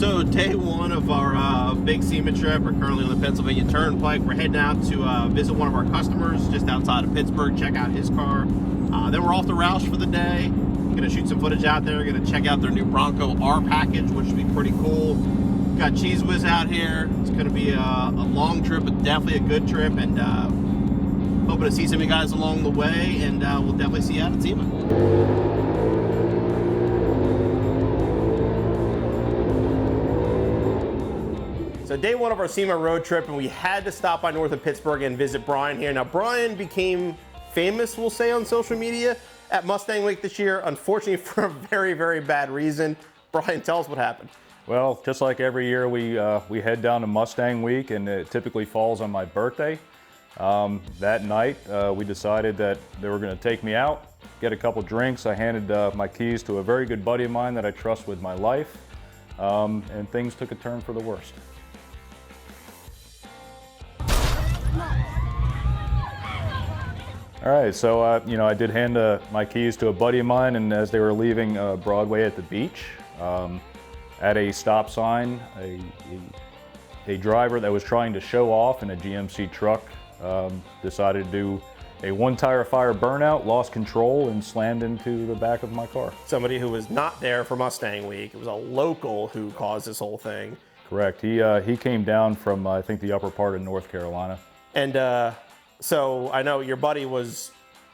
So day one of our big SEMA trip. We're currently on the Pennsylvania Turnpike. We're heading out to visit one of our customers just outside of Pittsburgh, check out his car. Then we're off to Roush for the day. Gonna shoot some footage out there. Gonna check out their new Bronco R package, which should be pretty cool. Got Cheese Whiz out here. It's gonna be a long trip, but definitely a good trip, and hoping to see some of you guys along the way, and we'll definitely see you out at SEMA. So day one of our SEMA road trip, and we had to stop by north of Pittsburgh and visit Brian here. Now, Brian became famous, we'll say, on social media at Mustang Week this year, unfortunately for a very, very bad reason. Brian, tell us what happened. Well, just like every year, we head down to Mustang Week, and it typically falls on my birthday. That night, we decided that they were going to take me out, get a couple drinks. I handed my keys to a very good buddy of mine that I trust with my life, and things took a turn for the worst. All right, so I did hand my keys to a buddy of mine, and as they were leaving Broadway at the beach, at a stop sign, a driver that was trying to show off in a GMC truck decided to do a one-tire fire burnout, lost control, and slammed into the back of my car. Somebody who was not there for Mustang Week. It was a local who caused this whole thing. Correct. He came down from, I think, the upper part of North Carolina. And so I know your buddy was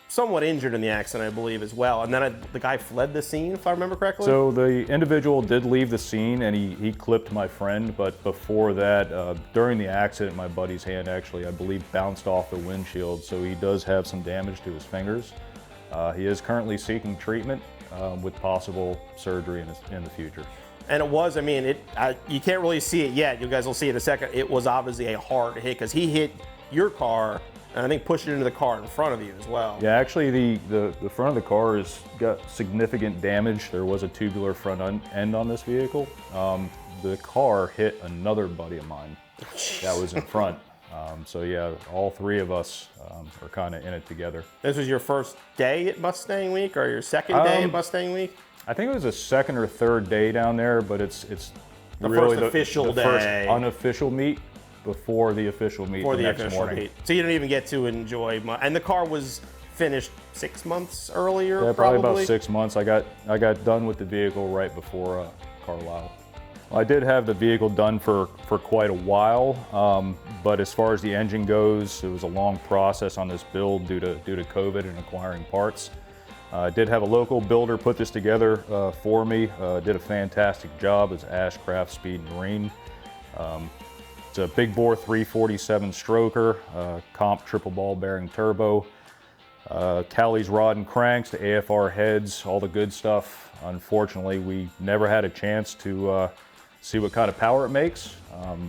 somewhat injured in the accident, I believe, as well. And then the guy fled the scene, if I remember correctly? So the individual did leave the scene, and he clipped my friend. But before that, during the accident, my buddy's hand actually, I believe, bounced off the windshield. So he does have some damage to his fingers. He is currently seeking treatment with possible surgery in the future. And it was, I mean, you can't really see it yet. You guys will see it in a second. It was obviously a hard hit because he hit your car, and I think pushed it into the car in front of you as well. Yeah, actually the front of the car has got significant damage. There was a tubular front end on this vehicle. The car hit another buddy of mine that was in front. So yeah, all three of us are kind of in it together. This was your first day at Mustang Week, or your second day at Mustang Week? I think it was a second or third day down there, but it's the really first official day. First unofficial meet before the official meet the next morning. So you didn't even get to enjoy and the car was finished 6 months earlier. Yeah, probably about 6 months. I got done with the vehicle right before Carlisle. I did have the vehicle done for quite a while, but as far as the engine goes, it was a long process on this build due to COVID and acquiring parts. I did have a local builder put this together for me. Did a fantastic job. It's Ashcraft Speed Marine. It's a big bore 347 stroker, comp triple ball bearing turbo, Callie's rod and cranks, the AFR heads, all the good stuff. Unfortunately, we never had a chance to see what kind of power it makes.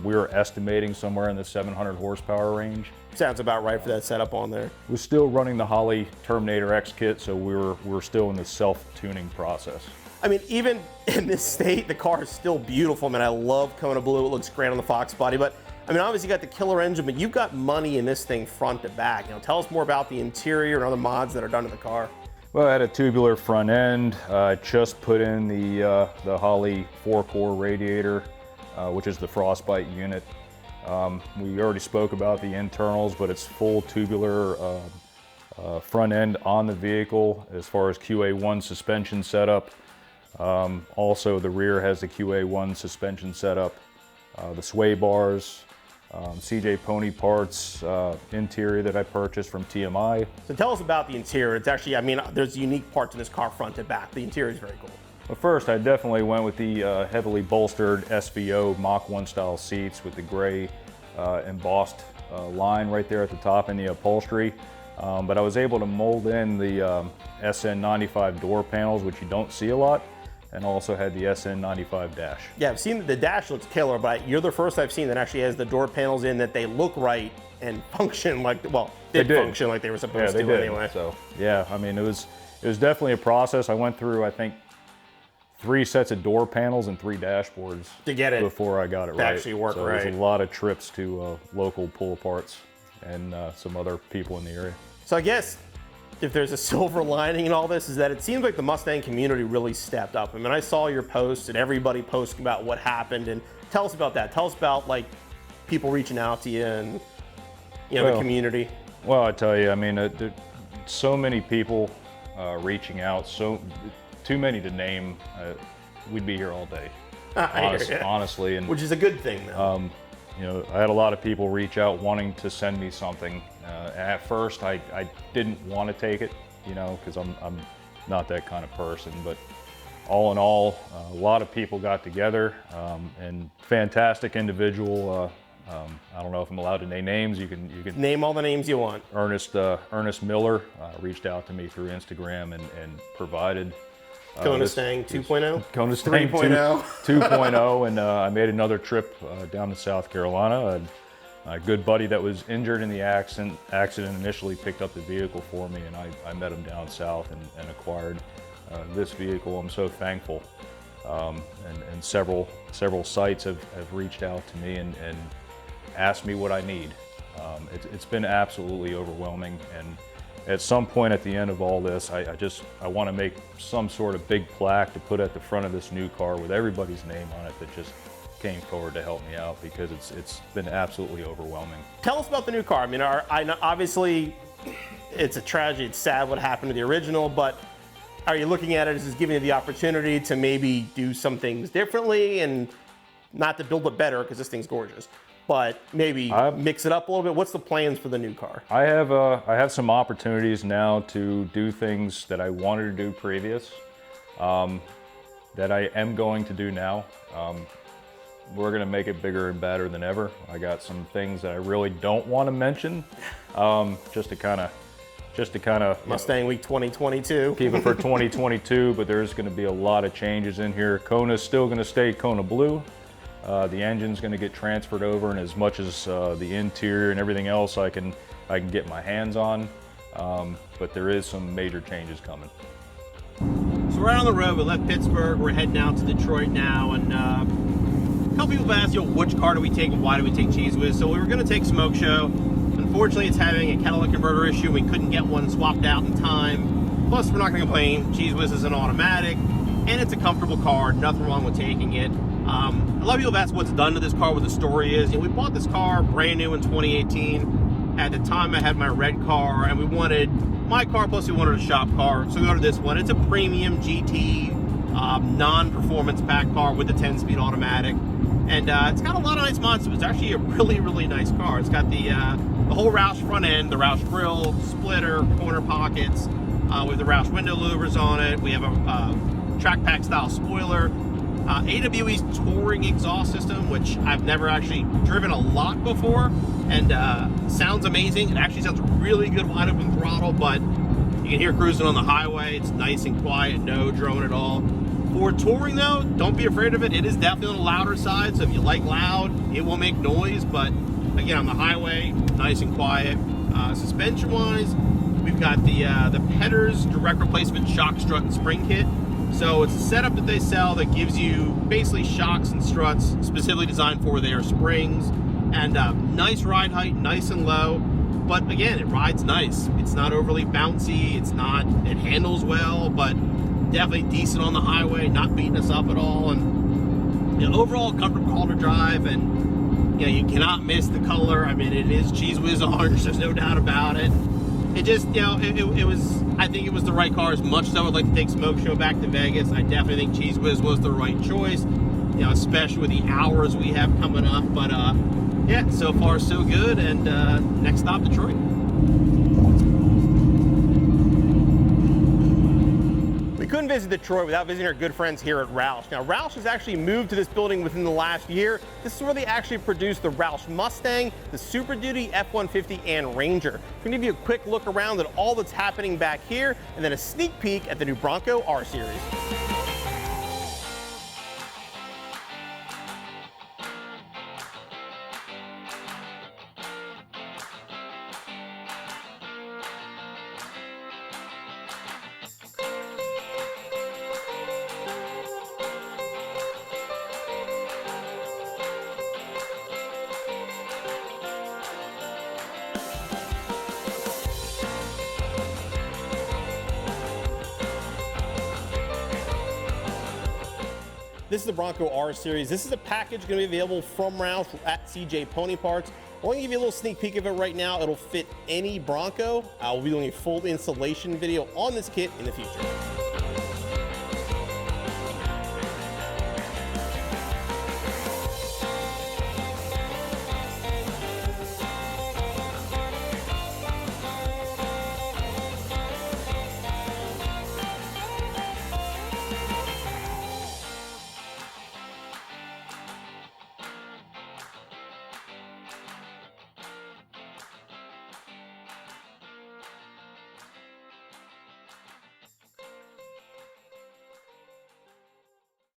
We were estimating somewhere in the 700 horsepower range. Sounds about right for that setup on there. We're still running the Holley Terminator X kit, so we're still in the self-tuning process. I mean, even in this state, the car is still beautiful. I mean, I love Kona Blue. It looks great on the Fox body. But, I mean, obviously you got the killer engine, but you've got money in this thing front to back. You know, tell us more about the interior and other mods that are done to the car. Well, I had a tubular front end. I just put in the Holley 4-core radiator, which is the Frostbite unit. We already spoke about the internals, but it's full tubular front end on the vehicle as far as QA1 suspension setup. Also, the rear has the QA1 suspension setup, the sway bars, CJ Pony parts, interior that I purchased from TMI. So tell us about the interior. It's actually, I mean, there's unique parts in this car front to back. The interior is very cool. Well, first, I definitely went with the heavily bolstered SVO Mach 1 style seats with the gray embossed line right there at the top in the upholstery. But I was able to mold in the SN95 door panels, which you don't see a lot, and also had the SN95 dash. Yeah, I've seen the dash looks killer, but you're the first I've seen that actually has the door panels in that they look right and function like, well, did function like they were supposed to anyway. So yeah, I mean, it was definitely a process. I went through, I think, 3 sets of door panels and 3 dashboards to get it before I got it right. Actually work so right. There's a lot of trips to local pull aparts and some other people in the area. So I guess if there's a silver lining in all this, is that it seems like the Mustang community really stepped up. I mean, I saw your posts and everybody posting about what happened, and tell us about that. Tell us about like people reaching out to you and the community. Well, I tell you, I mean, there so many people reaching out, too many to name. We'd be here all day, honestly. And which is a good thing, though. I had a lot of people reach out wanting to send me something. At first, I didn't want to take it, because I'm not that kind of person. But all in all, a lot of people got together, and fantastic individual. I don't know if I'm allowed to name names. You can name all the names you want. Ernest Miller reached out to me through Instagram and provided Kona Stang 2.0? Kona Stang 3.0. 2.0, and I made another trip down to South Carolina. A good buddy that was injured in the accident initially picked up the vehicle for me, and I met him down south and acquired this vehicle. I'm so thankful. And several sites have reached out to me and asked me what I need. It's been absolutely overwhelming, and at some point at the end of all this, I want to make some sort of big plaque to put at the front of this new car with everybody's name on it that just came forward to help me out, because it's been absolutely overwhelming. Tell us about the new car. I mean, obviously it's a tragedy. It's sad what happened to the original, but are you looking at it as giving you the opportunity to maybe do some things differently, and not to build it better because this thing's gorgeous, but maybe mix it up a little bit? What's the plans for the new car? I have some opportunities now to do things that I wanted to do previous, that I am going to do now. We're going to make it bigger and better than ever. I got some things that I really don't want to mention, just to kind of Mustang Week 2022. Keep it for 2022, but there's going to be a lot of changes in here. Kona's still going to stay Kona Blue. The engine's going to get transferred over, and as much as the interior and everything else I can get my hands on, but there is some major changes coming. So we're out on the road. We left Pittsburgh. We're heading out to Detroit now, and a couple people have asked, which car do we take and why do we take Cheese Whiz? So we were going to take Smoke Show. Unfortunately, it's having a catalytic converter issue. We couldn't get one swapped out in time. Plus, we're not going to complain. Cheese Whiz is an automatic, and it's a comfortable car. Nothing wrong with taking it. A lot of people have asked what's done to this car, what the story is. We bought this car brand new in 2018. At the time, I had my red car, and we wanted my car, plus we wanted a shop car. So we go to this one. It's a premium GT, non-performance pack car with a 10-speed automatic. And it's got a lot of nice mods. It's actually a really, really nice car. It's got the whole Roush front end, the Roush grille, splitter, corner pockets, with the Roush window louvers on it. We have a track pack style spoiler. AWE's touring exhaust system, which I've never actually driven a lot before, and sounds amazing. It actually sounds really good wide open throttle, but you can hear cruising on the highway. It's nice and quiet, no drone at all. For touring though, don't be afraid of it. It is definitely on the louder side, so if you like loud, it will make noise, but again, on the highway, nice and quiet. Suspension wise, we've got the Petters direct replacement shock strut and spring kit. So it's a setup that they sell that gives you basically shocks and struts specifically designed for their springs, and nice ride height, nice and low. But again, it rides nice. It's not overly bouncy. It handles well, but definitely decent on the highway, not beating us up at all. And overall, comfortable car to drive. And you cannot miss the color. I mean, it is Cheese Whiz orange. There's no doubt about it. It just, it was, I think it was the right car. As much as I would like to take Smoke Show back to Vegas, I definitely think Cheese Whiz was the right choice, especially with the hours we have coming up. But yeah, so far so good. And next stop, Detroit. We couldn't visit Detroit without visiting our good friends here at Roush. Now, Roush has actually moved to this building within the last year. This is where they actually produce the Roush Mustang, the Super Duty, F-150, and Ranger. I'm going to give you a quick look around at all that's happening back here, and then a sneak peek at the new Bronco R-Series. This is the Bronco R Series. This is a package going to be available from Roush at CJ Pony Parts. I want to give you a little sneak peek of it right now. It'll fit any Bronco. We'll be doing a full installation video on this kit in the future.